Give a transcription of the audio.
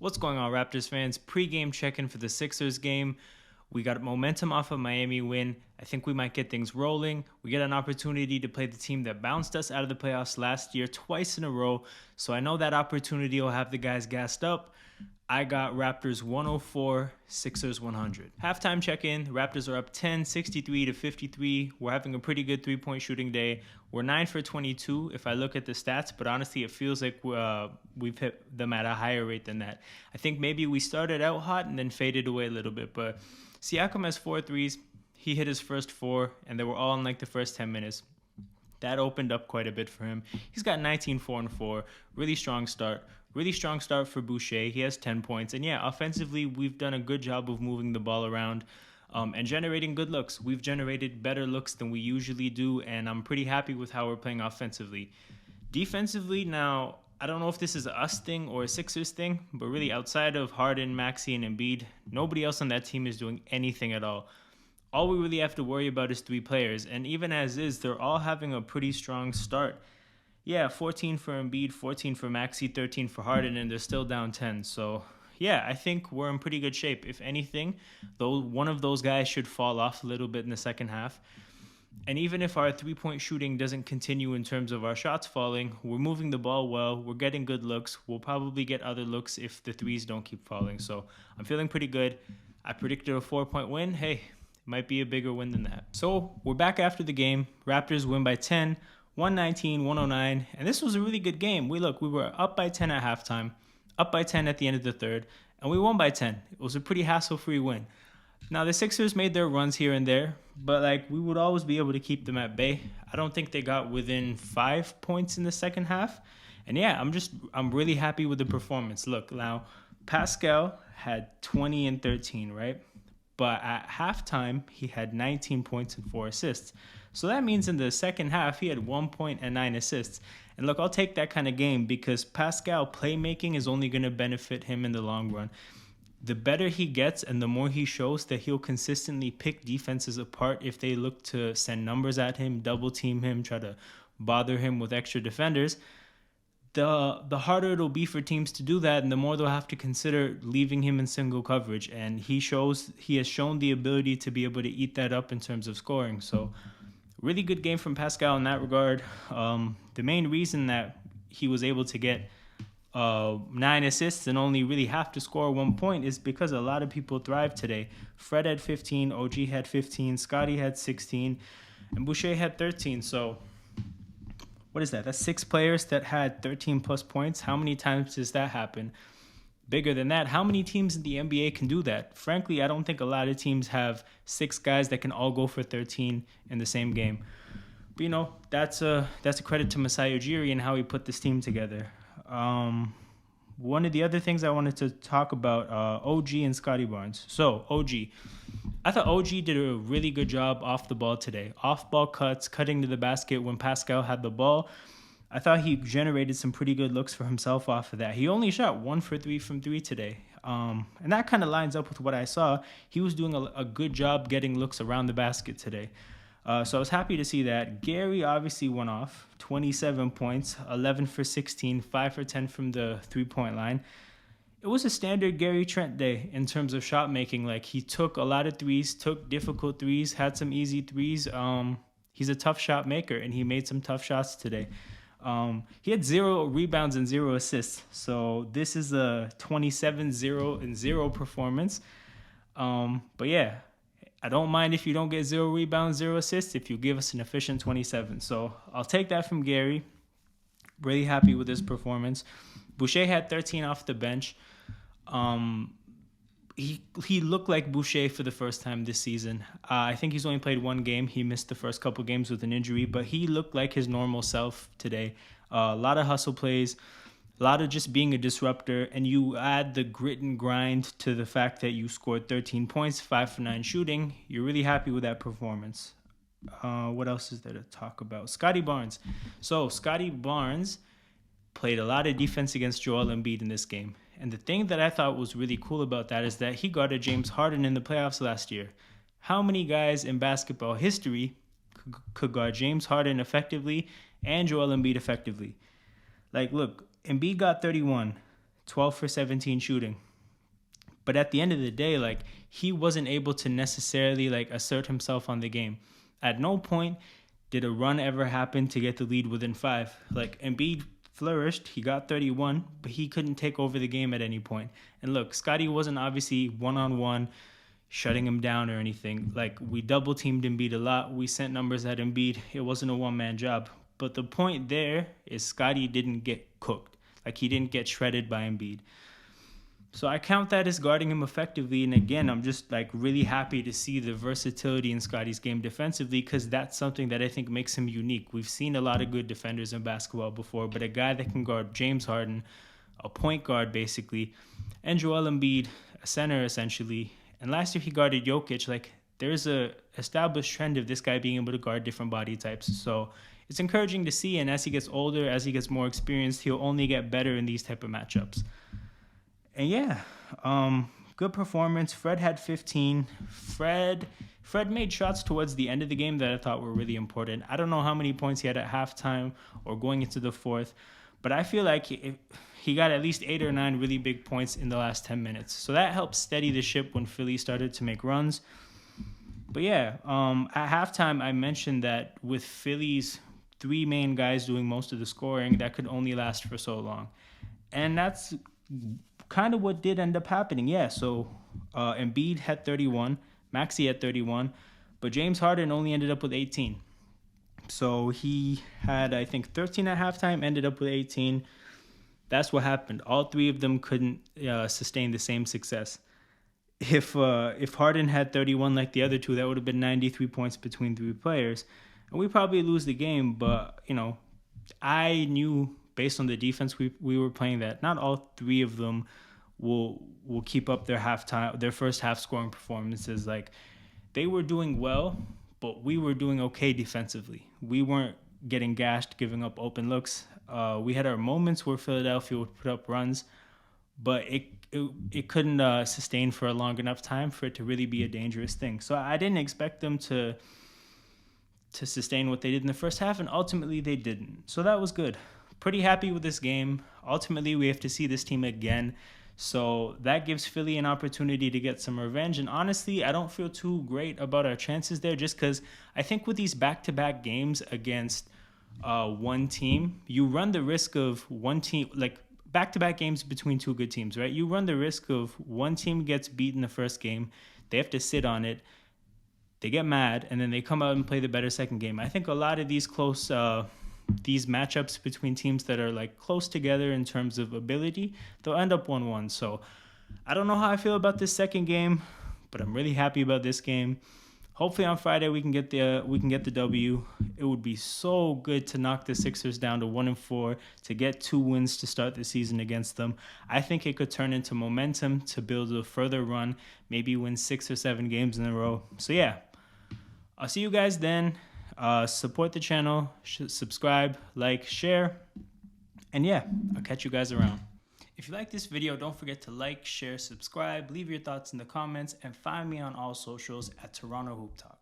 What's going on, Raptors fans? Pre-game check-in for the Sixers game. We got momentum off of Miami win. I think we might get things rolling. We get an opportunity to play the team that bounced us out of the playoffs last year twice in a row. So I know that opportunity will have the guys gassed up. I got Raptors 104, Sixers 100. Halftime check-in, Raptors are up 10, 63 to 53. We're having a pretty good three-point shooting day. We're 9 for 22 if I look at the stats, but honestly, it feels like we've hit them at a higher rate than that. I think maybe we started out hot and then faded away a little bit, but Siakam has 4 threes. He hit his first 4, and they were all in like the first 10 minutes. That opened up quite a bit for him. He's got 19, 4, and 4. Really strong start. Really strong start for Boucher. He has 10 points. And yeah, offensively, we've done a good job of moving the ball around and generating good looks. We've generated better looks than we usually do, and I'm pretty happy with how we're playing offensively. Defensively, now, I don't know if this is a us thing or a Sixers thing, but really outside of Harden, Maxey, and Embiid, nobody else on that team is doing anything at all. All we really have to worry about is 3 players, and even as is, they're all having a pretty strong start. Yeah, 14 for Embiid, 14 for Maxey, 13 for Harden, and they're still down 10. So, yeah, I think we're in pretty good shape. If anything, though, one of those guys should fall off a little bit in the second half. And even if our three-point shooting doesn't continue in terms of our shots falling, we're moving the ball well, we're getting good looks. We'll probably get other looks if the threes don't keep falling. So I'm feeling pretty good. I predicted a 4-point win. Hey, might be a bigger win than that. So we're back after the game. Raptors win by 10, 119-109, and this was a really good game. We were up by 10 at halftime, up by 10 at the end of the third, and we won by 10. It was a pretty hassle-free win. Now, the Sixers made their runs here and there, but we would always be able to keep them at bay. I don't think they got within 5 points in the second half. And yeah, I'm really happy with the performance. Look, now, Pascal had 20 and 13, right? But at halftime, he had 19 points and 4 assists. So that means in the second half, he had 1 point and 9 assists. And look, I'll take that kind of game because Pascal playmaking is only going to benefit him in the long run. The better he gets and the more he shows that he'll consistently pick defenses apart if they look to send numbers at him, double team him, try to bother him with extra defenders, the harder it'll be for teams to do that, and the more they'll have to consider leaving him in single coverage. And he has shown the ability to be able to eat that up in terms of scoring. So really good game from Pascal in that regard. The main reason that he was able to get 9 assists and only really have to score 1 point is because a lot of people thrived today. Fred had 15, OG had 15, Scotty had 16, and Boucher had 13. So what is that? That's 6 players that had 13 plus points. How many times does that happen? Bigger than that, how many teams in the NBA can do that? Frankly, I don't think a lot of teams have 6 guys that can all go for 13 in the same game. But that's a credit to Masai Ujiri and how he put this team together. One of the other things I wanted to talk about, OG and Scotty Barnes. So, OG. I thought OG did a really good job off the ball today. Off-ball cuts, cutting to the basket when Pascal had the ball. I thought he generated some pretty good looks for himself off of that. He only shot 1 for 3 from 3 today. And that kind of lines up with what I saw. He was doing a good job getting looks around the basket today. So I was happy to see that. Gary obviously went off, 27 points, 11 for 16, 5 for 10 from the three-point line. It was a standard Gary Trent day in terms of shot making. He took a lot of threes, took difficult threes, had some easy threes. He's a tough shot maker, and he made some tough shots today. He had 0 rebounds and 0 assists. So this is a 27-0-0 performance. But yeah, I don't mind if you don't get 0 rebounds, 0 assists, if you give us an efficient 27. So I'll take that from Gary. Really happy with his performance. Boucher had 13 off the bench. He looked like Boucher for the first time this season. I think he's only played 1 game. He missed the first couple games with an injury, but he looked like his normal self today. A lot of hustle plays, a lot of just being a disruptor, and you add the grit and grind to the fact that you scored 13 points, 5 for 9 shooting. You're really happy with that performance. What else is there to talk about? Scotty Barnes. So Scotty Barnes played a lot of defense against Joel Embiid in this game. And the thing that I thought was really cool about that is that he guarded James Harden in the playoffs last year. How many guys in basketball history could guard James Harden effectively and Joel Embiid effectively? Look, Embiid got 31. 12 for 17 shooting. But at the end of the day, like, he wasn't able to necessarily like assert himself on the game. At no point did a run ever happen to get the lead within 5. Like, Embiid flourished, he got 31, but he couldn't take over the game at any point. And look, Scotty wasn't obviously one-on-one shutting him down or anything. Like, we double teamed Embiid a lot. We sent numbers at Embiid. It wasn't a one-man job. But the point there is Scotty didn't get cooked. Like, he didn't get shredded by Embiid. So I count that as guarding him effectively. And again, I'm just like really happy to see the versatility in Scotty's game defensively, because that's something that I think makes him unique. We've seen a lot of good defenders in basketball before, but a guy that can guard James Harden, a point guard basically, and Joel Embiid, a center essentially. And last year he guarded Jokic. Like, there's a established trend of this guy being able to guard different body types. So it's encouraging to see. And as he gets older, as he gets more experienced, he'll only get better in these type of matchups. And yeah, good performance. Fred had 15. Fred made shots towards the end of the game that I thought were really important. I don't know how many points he had at halftime or going into the fourth, but I feel like he got at least 8 or 9 really big points in the last 10 minutes. So that helped steady the ship when Philly started to make runs. But yeah, at halftime, I mentioned that with Philly's 3 main guys doing most of the scoring, that could only last for so long. And that's kind of what did end up happening. Yeah, so Embiid had 31, Maxey had 31, but James Harden only ended up with 18. So he had, I think, 13 at halftime, ended up with 18. That's what happened. All 3 of them couldn't sustain the same success. If Harden had 31 like the other 2, that would have been 93 points between 3 players. And we probably lose the game, but, you know, I knew based on the defense we were playing that not all 3 of them will keep up their first half scoring performances. Like, they were doing well, but we were doing okay defensively. We weren't getting gashed, giving up open looks. We had our moments where Philadelphia would put up runs, but it couldn't sustain for a long enough time for it to really be a dangerous thing. So I didn't expect them to sustain what they did in the first half, and ultimately they didn't. So that was good. Pretty happy with this game. Ultimately, we have to see this team again. So that gives Philly an opportunity to get some revenge. And honestly, I don't feel too great about our chances there, just because I think with these back-to-back games against one team, you run the risk of one team, like back-to-back games between 2 good teams, right? You run the risk of one team gets beat in the first game. They have to sit on it. They get mad, and then they come out and play the better second game. I think a lot of these close these matchups between teams that are like close together in terms of ability, they'll end up 1-1. So I don't know how I feel about this second game, but I'm really happy about this game. Hopefully on Friday we can get the W. It would be so good to knock the Sixers down to 1-4, to get 2 wins to start the season against them. I think it could turn into momentum to build a further run, maybe win 6 or 7 games in a row. So yeah, I'll see you guys then. Support the channel, subscribe, like, share, and yeah, I'll catch you guys around. If you like this video, don't forget to like, share, subscribe, leave your thoughts in the comments, and find me on all socials at Toronto Hoop Talk.